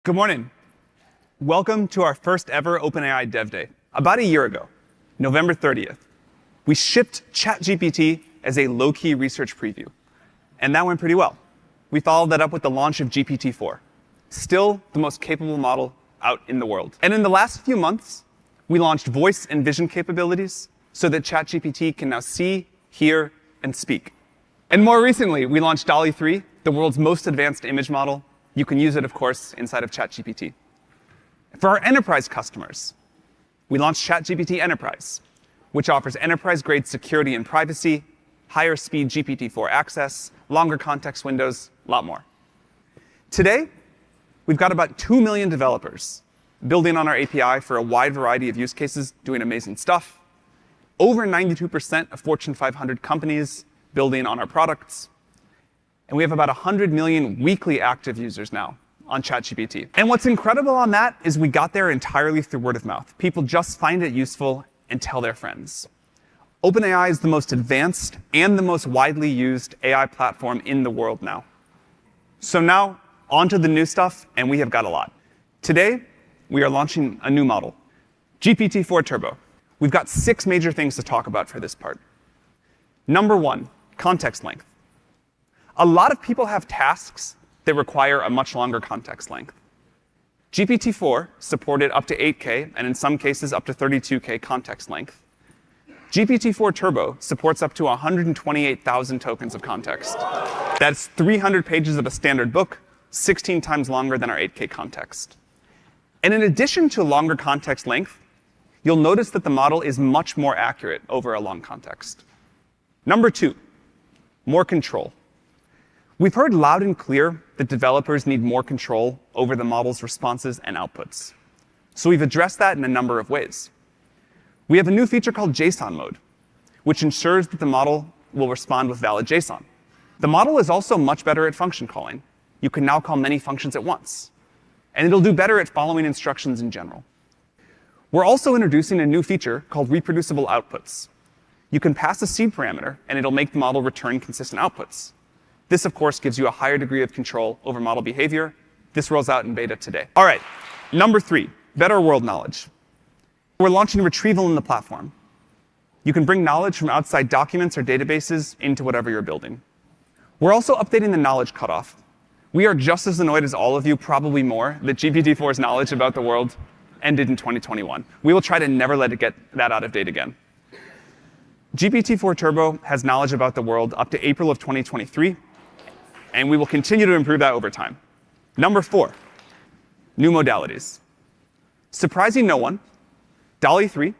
Good morning. Welcome to our first ever OpenAI Dev Day. About a year ago, November 30th, we shipped ChatGPT as a low-key research preview. And that went pretty well. We followed that up with the launch of GPT-4, still the most capable model out in the world. And in the last few months, we launched voice and vision capabilities so that ChatGPT can now see, hear, and speak. And more recently, we launched DALL-E 3, the world's most advanced image model. You can use it, of course, inside of ChatGPT. For our enterprise customers, we launched ChatGPT Enterprise, which offers enterprise-grade security and privacy, higher speed GPT-4 access, longer context windows, a lot more. Today, we've got about 2 million developers building on our API for a wide variety of use cases, doing amazing stuff. Over 92% of Fortune 500 companies building on our products. And we have about 100 million weekly active users now on ChatGPT. And what's incredible on that is we got there entirely through word of mouth. People just find it useful and tell their friends. OpenAI is the most advanced and the most widely used AI platform in the world now. So now, on to the new stuff, and we have got a lot. Today, we are launching a new model, GPT-4 Turbo. We've got 6 major things to talk about for this part. Number 1, context length. A lot of people have tasks that require a much longer context length. GPT-4 supported up to 8K, and in some cases up to 32K context length. GPT-4 Turbo supports up to 128,000 tokens of context. That's 300 pages of a standard book, 16 times longer than our 8K context. And in addition to longer context length, you'll notice that the model is much more accurate over a long context. Number 2, more control. We've heard loud and clear that developers need more control over the model's responses and outputs. So we've addressed that in a number of ways. We have a new feature called JSON mode, which ensures that the model will respond with valid JSON. The model is also much better at function calling. You can now call many functions at once. And it'll do better at following instructions in general. We're also introducing a new feature called reproducible outputs. You can pass a seed parameter, and it'll make the model return consistent outputs. This, of course, gives you a higher degree of control over model behavior. This rolls out in beta today. All right, number 3, better world knowledge. We're launching retrieval in the platform. You can bring knowledge from outside documents or databases into whatever you're building. We're also updating the knowledge cutoff. We are just as annoyed as all of you, probably more, that GPT-4's knowledge about the world ended in 2021. We will try to never let it get that out of date again. GPT-4 Turbo has knowledge about the world up to April of 2023. And we will continue to improve that over time. Number 4, new modalities. Surprising no one, DALL-E 3,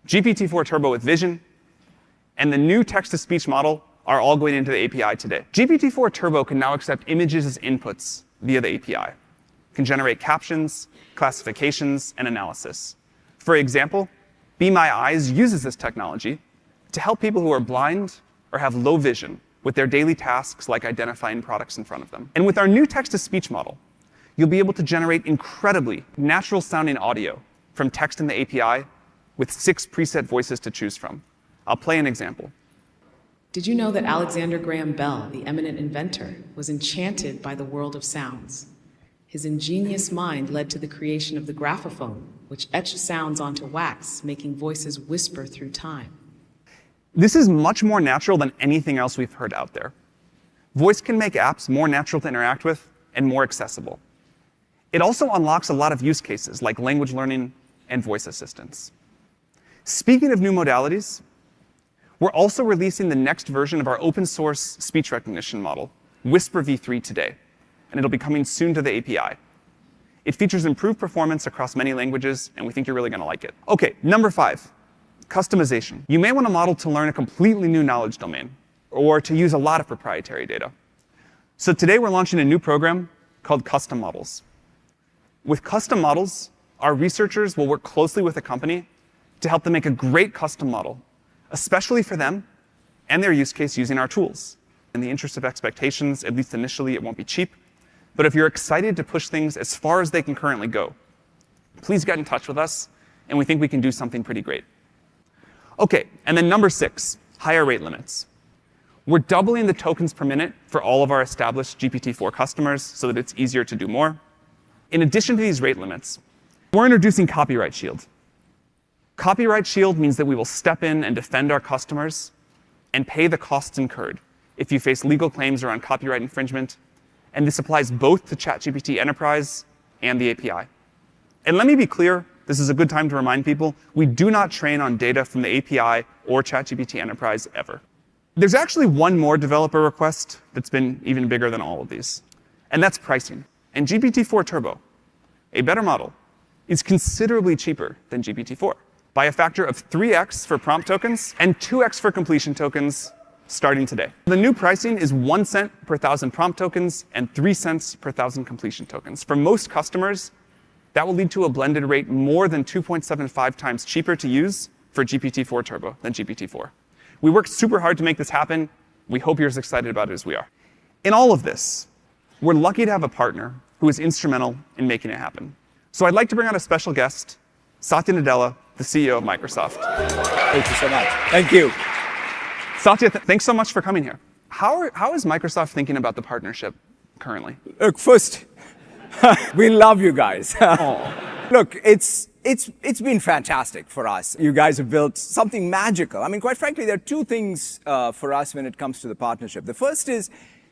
GPT-4 Turbo with vision, and the new text-to-speech model are all going into the API today. GPT-4 Turbo can now accept images as inputs via the API. It can generate captions, classifications, and analysis. For example, Be My Eyes uses this technology to help people who are blind or have low vision with their daily tasks like identifying products in front of them. And with our new text-to-speech model, you'll be able to generate incredibly natural-sounding audio from text in the API with 6 preset voices to choose from. I'll play an example. Did you know that Alexander Graham Bell, the eminent inventor, was enchanted by the world of sounds? His ingenious mind led to the creation of the graphophone, which etched sounds onto wax, making voices whisper through time. This is much more natural than anything else we've heard out there. Voice can make apps more natural to interact with and more accessible. It also unlocks a lot of use cases like language learning and voice assistance. Speaking of new modalities, we're also releasing the next version of our open source speech recognition model, Whisper v3 today, and it'll be coming soon to the API. It features improved performance across many languages, and we think you're really going to like it. Okay, number 5. Customization. You may want a model to learn a completely new knowledge domain, or to use a lot of proprietary data. So today we're launching a new program called Custom Models. With custom models, our researchers will work closely with a company to help them make a great custom model, especially for them and their use case using our tools. In the interest of expectations, at least initially, it won't be cheap. But if you're excited to push things as far as they can currently go, please get in touch with us, and we think we can do something pretty great. Okay, and then number 6, higher rate limits. We're doubling the tokens per minute for all of our established GPT-4 customers so that it's easier to do more. In addition to these rate limits, we're introducing Copyright Shield. Copyright Shield means that we will step in and defend our customers and pay the costs incurred if you face legal claims around copyright infringement. And this applies both to ChatGPT Enterprise and the API. And let me be clear, this is a good time to remind people, we do not train on data from the API or ChatGPT Enterprise ever. There's actually one more developer request that's been even bigger than all of these, and that's pricing. And GPT-4 Turbo, a better model, is considerably cheaper than GPT-4 by a factor of 3x for prompt tokens and 2x for completion tokens starting today. The new pricing is 1 cent per 1,000 prompt tokens and 3 cents per 1,000 completion tokens. For most customers, that will lead to a blended rate more than 2.75 times cheaper to use for GPT-4 Turbo than GPT-4. We worked super hard to make this happen. We hope you're as excited about it as we are. In all of this, we're lucky to have a partner who is instrumental in making it happen. So I'd like to bring on a special guest, Satya Nadella, the CEO of Microsoft. Thank you so much. Thank you. Satya, thanks so much for coming here. How is Microsoft thinking about the partnership currently? Look, first, we love you guys. Look, it's been fantastic for us. You guys have built something magical. I mean, quite frankly, there are two things for us when it comes to the partnership. The first is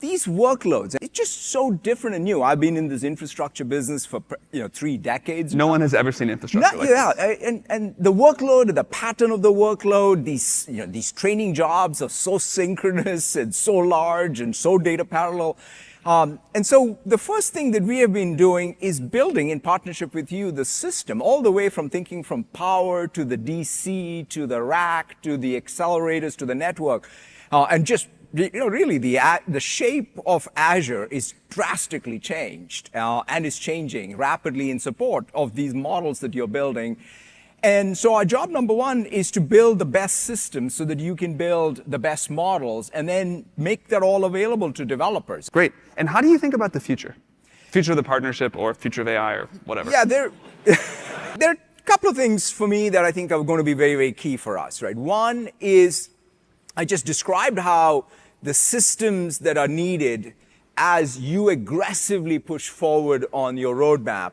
these workloads. It's just so different and new. I've been in this infrastructure business for 3 decades. No one has ever seen infrastructure like this. And the workload, the pattern of the workload, these training jobs are so synchronous and so large and so data parallel. And so the first thing that we have been doing is building, in partnership with you, the system, all the way from thinking from power to the DC, to the rack, to the accelerators, to the network. And just, really the shape of Azure is drastically changed and is changing rapidly in support of these models that you're building. And so our job number one is to build the best systems so that you can build the best models and then make that all available to developers. Great. And how do you think about the future? Future of the partnership or future of AI or whatever? Yeah, there are a couple of things for me that I think are going to be very, very key for us, right? One is I just described how the systems that are needed as you aggressively push forward on your roadmap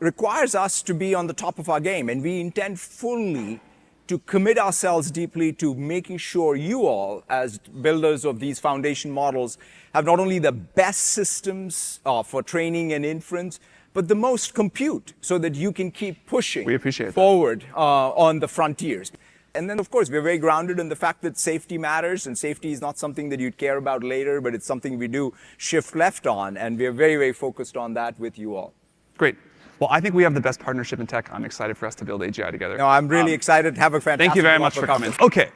requires us to be on the top of our game. And we intend fully to commit ourselves deeply to making sure you all, as builders of these foundation models, have not only the best systems for training and inference, but the most compute so that you can keep pushing forward on the frontiers. And then, of course, we're very grounded in the fact that safety matters, and safety is not something that you'd care about later, but it's something we do shift left on, and we're very, very focused on that with you all. Great. Well, I think we have the best partnership in tech. I'm excited for us to build AGI together. No, I'm really excited. Have a fantastic Thank you very much for coming. Okay,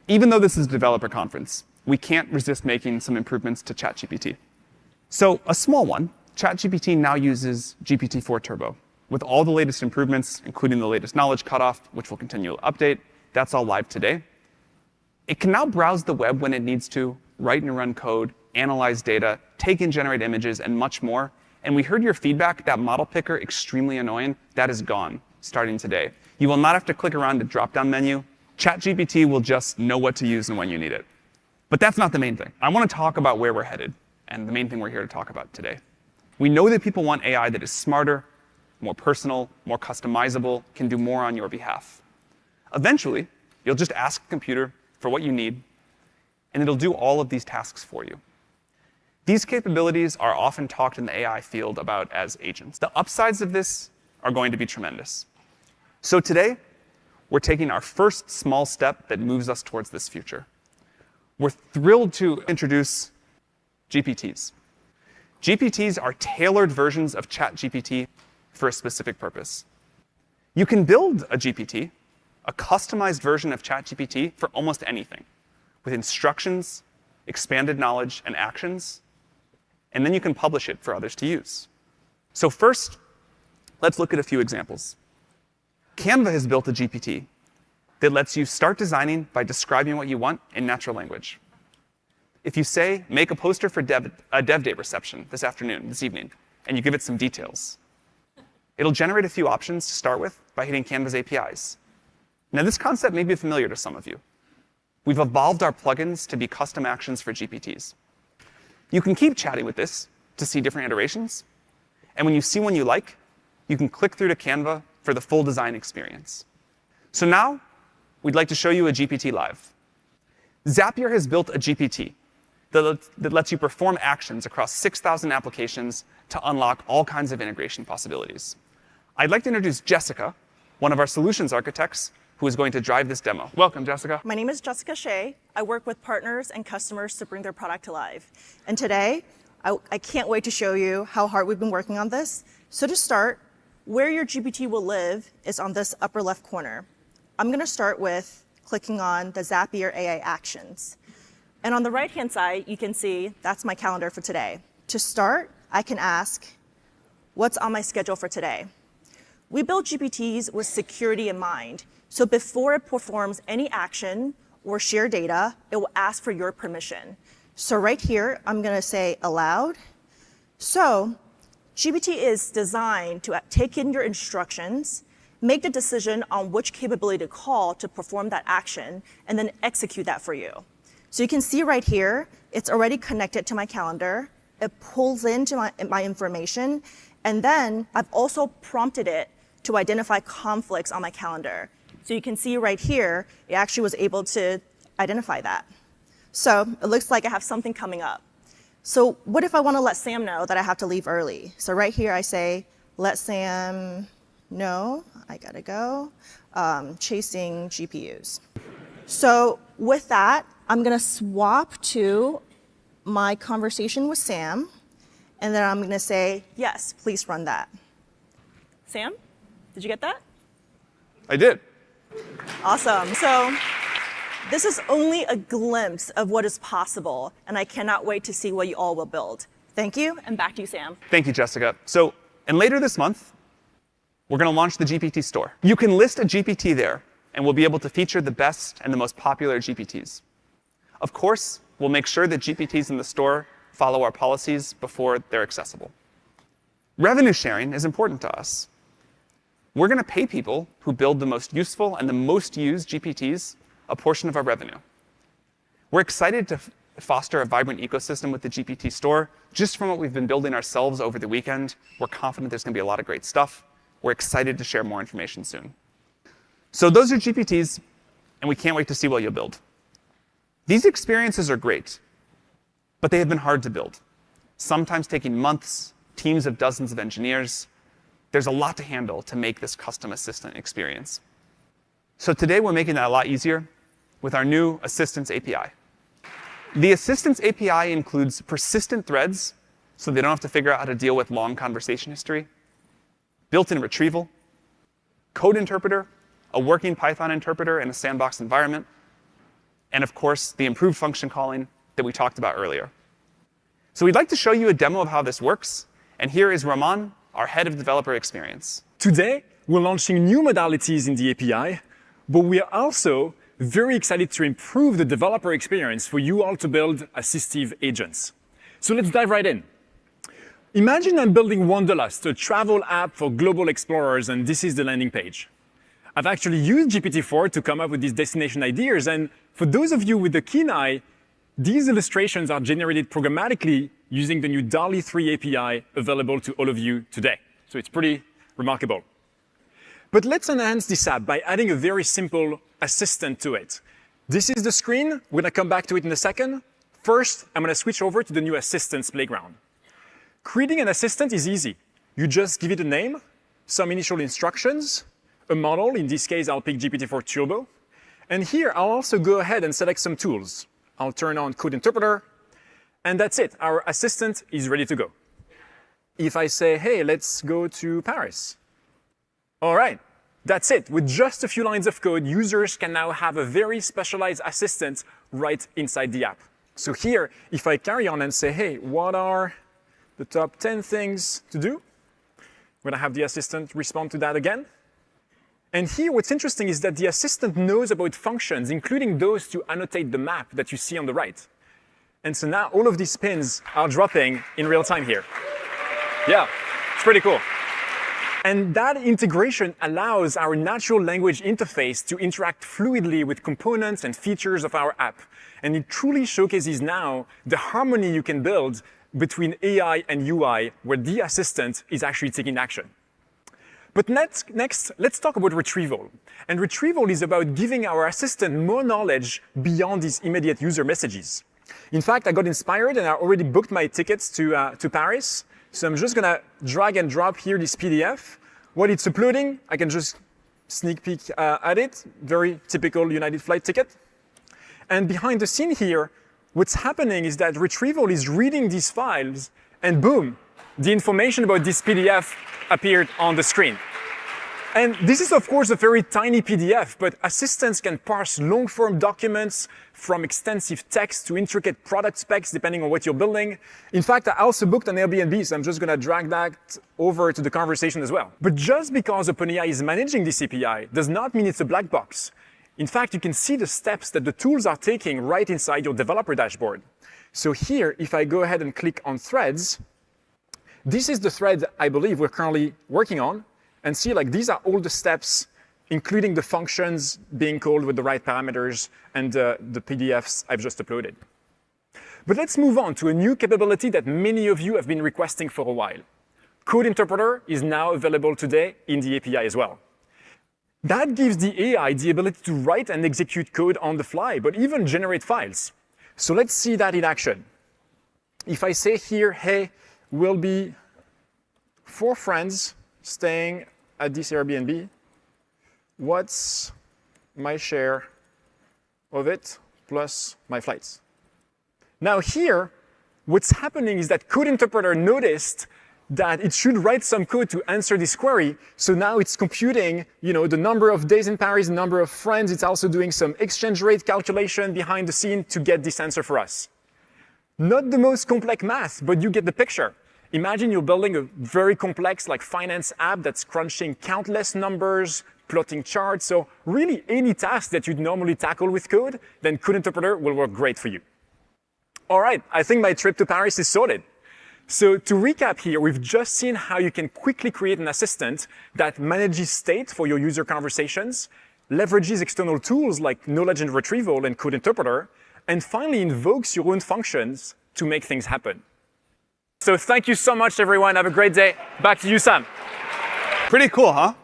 even though this is a developer conference, we can't resist making some improvements to ChatGPT. So a small one, ChatGPT now uses GPT-4 Turbo with all the latest improvements, including the latest knowledge cutoff, which will continue to update. That's all live today. It can now browse the web when it needs to, write and run code, analyze data, take and generate images, and much more. And we heard your feedback, that model picker, extremely annoying. That is gone starting today. You will not have to click around the drop-down menu. ChatGPT will just know what to use and when you need it. But that's not the main thing. I want to talk about where we're headed, and the main thing we're here to talk about today. We know that people want AI that is smarter, more personal, more customizable, can do more on your behalf. Eventually, you'll just ask the computer for what you need, and it'll do all of these tasks for you. These capabilities are often talked in the AI field about as agents. The upsides of this are going to be tremendous. So today, we're taking our first small step that moves us towards this future. We're thrilled to introduce GPTs. GPTs are tailored versions of ChatGPT for a specific purpose. You can build a GPT, a customized version of ChatGPT for almost anything, with instructions, expanded knowledge, and actions, and then you can publish it for others to use. So first, let's look at a few examples. Canva has built a GPT that lets you start designing by describing what you want in natural language. If you say, make a poster for a Dev Day reception this evening, and you give it some details, it'll generate a few options to start with by hitting Canva's APIs. Now, this concept may be familiar to some of you. We've evolved our plugins to be custom actions for GPTs. You can keep chatting with this to see different iterations, And when you see one you like, you can click through to Canva for the full design experience. So now, we'd like to show you a GPT live. Zapier has built a GPT that lets you perform actions across 6,000 applications to unlock all kinds of integration possibilities. I'd like to introduce Jessica, one of our solutions architects, who is going to drive this demo. Welcome, Jessica. My name is Jessica Shea. I work with partners and customers to bring their product to life. And today, I can't wait to show you how hard we've been working on this. So to start, where your GPT will live is on this upper left corner. I'm going to start with clicking on the Zapier AI actions. And on the right-hand side, you can see that's my calendar for today. To start, I can ask, what's on my schedule for today? We build GPTs with security in mind. So before it performs any action or share data, it will ask for your permission. So right here, I'm going to say aloud. So GPT is designed to take in your instructions, make the decision on which capability to call to perform that action, and then execute that for you. So you can see right here, it's already connected to my calendar. It pulls into my information. And then I've also prompted it to identify conflicts on my calendar. So you can see right here, it actually was able to identify that. So it looks like I have something coming up. So what if I want to let Sam know that I have to leave early? So right here I say, let Sam know I gotta go, chasing GPUs. So with that, I'm gonna swap to my conversation with Sam, and then I'm gonna say, yes, please run that. Sam, did you get that? I did. Awesome. So this is only a glimpse of what is possible, and I cannot wait to see what you all will build. Thank you, and back to you, Sam. Thank you, Jessica. So, and later this month, we're going to launch the GPT store. You can list a GPT there, and we'll be able to feature the best and the most popular GPTs. Of course, we'll make sure that GPTs in the store follow our policies before they're accessible. Revenue sharing is important to us. We're going to pay people who build the most useful and the most used GPTs a portion of our revenue. We're excited to foster a vibrant ecosystem with the GPT store. Just from what we've been building ourselves over the weekend, we're confident there's going to be a lot of great stuff. We're excited to share more information soon. So those are GPTs, and we can't wait to see what you'll build. These experiences are great, but they have been hard to build, sometimes taking months, teams of dozens of engineers. There's a lot to handle to make this custom assistant experience. So today, we're making that a lot easier with our new Assistants API. The Assistants API includes persistent threads, so they don't have to figure out how to deal with long conversation history, built-in retrieval, code interpreter, a working Python interpreter in a sandbox environment, and of course, the improved function calling that we talked about earlier. So we'd like to show you a demo of how this works, and here is Raman, our head of developer experience. Today, we're launching new modalities in the API, but we are also very excited to improve the developer experience for you all to build assistive agents. So let's dive right in. Imagine I'm building Wanderlust, a travel app for global explorers, and this is the landing page. I've actually used GPT-4 to come up with these destination ideas, and for those of you with a keen eye, these illustrations are generated programmatically using the new DALL-E 3 API available to all of you today. So it's pretty remarkable. But let's enhance this app by adding a very simple assistant to it. This is the screen. We're going to come back to it in a second. First, I'm going to switch over to the new Assistants playground. Creating an assistant is easy. You just give it a name, some initial instructions, a model. In this case, I'll pick GPT-4 Turbo. And here, I'll also go ahead and select some tools. I'll turn on Code Interpreter, and that's it. Our assistant is ready to go. If I say, hey, let's go to Paris. All right, that's it. With just a few lines of code, users can now have a very specialized assistant right inside the app. So here, if I carry on and say, hey, what are the top 10 things to do? I'm going to have the assistant respond to that again. And here, what's interesting is that the assistant knows about functions, including those to annotate the map that you see on the right. And so now all of these pins are dropping in real time here. Yeah, it's pretty cool. And that integration allows our natural language interface to interact fluidly with components and features of our app. And it truly showcases now the harmony you can build between AI and UI where the assistant is actually taking action. But next, let's talk about retrieval. And retrieval is about giving our assistant more knowledge beyond these immediate user messages. In fact, I got inspired and I already booked my tickets to Paris. So I'm just gonna drag and drop here this PDF. While it's uploading, I can just sneak peek at it. Very typical United flight ticket. And behind the scene here, what's happening is that retrieval is reading these files and boom, the information about this PDF appeared on the screen. And this is, of course, a very tiny PDF, but assistants can parse long-form documents from extensive text to intricate product specs, depending on what you're building. In fact, I also booked an Airbnb, so I'm just going to drag that over to the conversation as well. But just because OpenAI is managing this API does not mean it's a black box. In fact, you can see the steps that the tools are taking right inside your developer dashboard. So here, if I go ahead and click on threads, this is the thread I believe we're currently working on. And see, like, these are all the steps, including the functions being called with the right parameters and the PDFs I've just uploaded. But let's move on to a new capability that many of you have been requesting for a while. Code Interpreter is now available today in the API as well. That gives the AI the ability to write and execute code on the fly, but even generate files. So let's see that in action. If I say here, hey, we'll be 4 friends staying at this Airbnb, what's my share of it plus my flights? Now here, what's happening is that Code Interpreter noticed that it should write some code to answer this query. So now it's computing, the number of days in Paris, the number of friends. It's also doing some exchange rate calculation behind the scene to get this answer for us. Not the most complex math, but you get the picture. Imagine you're building a very complex finance app that's crunching countless numbers, plotting charts. So really any task that you'd normally tackle with code, then Code Interpreter will work great for you. All right, I think my trip to Paris is sorted. So to recap here, we've just seen how you can quickly create an assistant that manages state for your user conversations, leverages external tools like knowledge and retrieval and Code Interpreter, and finally invokes your own functions to make things happen. So thank you so much, everyone. Have a great day. Back to you, Sam. Pretty cool, huh?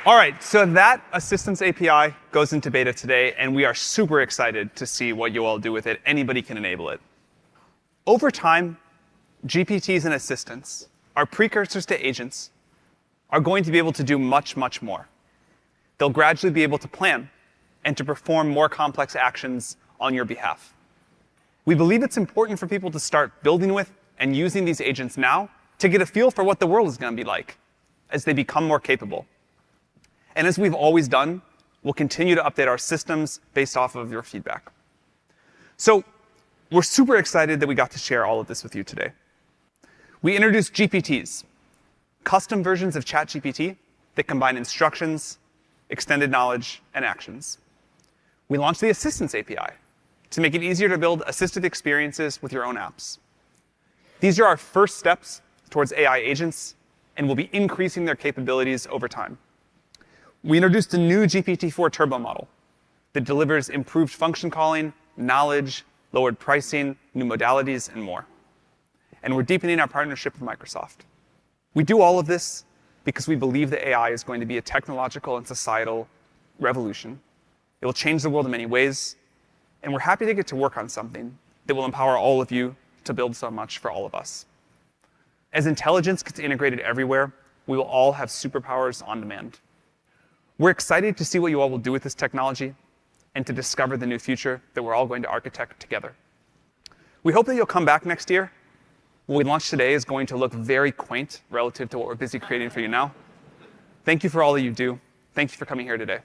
All right, so that Assistance API goes into beta today, and we are super excited to see what you all do with it. Anybody can enable it. Over time, GPTs and assistants, our precursors to agents, are going to be able to do much, much more. They'll gradually be able to plan and to perform more complex actions on your behalf. We believe it's important for people to start building with and using these agents now to get a feel for what the world is going to be like as they become more capable. And as we've always done, we'll continue to update our systems based off of your feedback. So we're super excited that we got to share all of this with you today. We introduced GPTs, custom versions of ChatGPT that combine instructions, extended knowledge, and actions. We launched the Assistance API to make it easier to build assisted experiences with your own apps. These are our first steps towards AI agents, and we'll be increasing their capabilities over time. We introduced a new GPT-4 Turbo model that delivers improved function calling, knowledge, lowered pricing, new modalities, and more. And we're deepening our partnership with Microsoft. We do all of this because we believe that AI is going to be a technological and societal revolution. It will change the world in many ways, and we're happy to get to work on something that will empower all of you to build so much for all of us. As intelligence gets integrated everywhere, we will all have superpowers on demand. We're excited to see what you all will do with this technology and to discover the new future that we're all going to architect together. We hope that you'll come back next year. What we launched today is going to look very quaint relative to what we're busy creating for you now. Thank you for all that you do. Thank you for coming here today.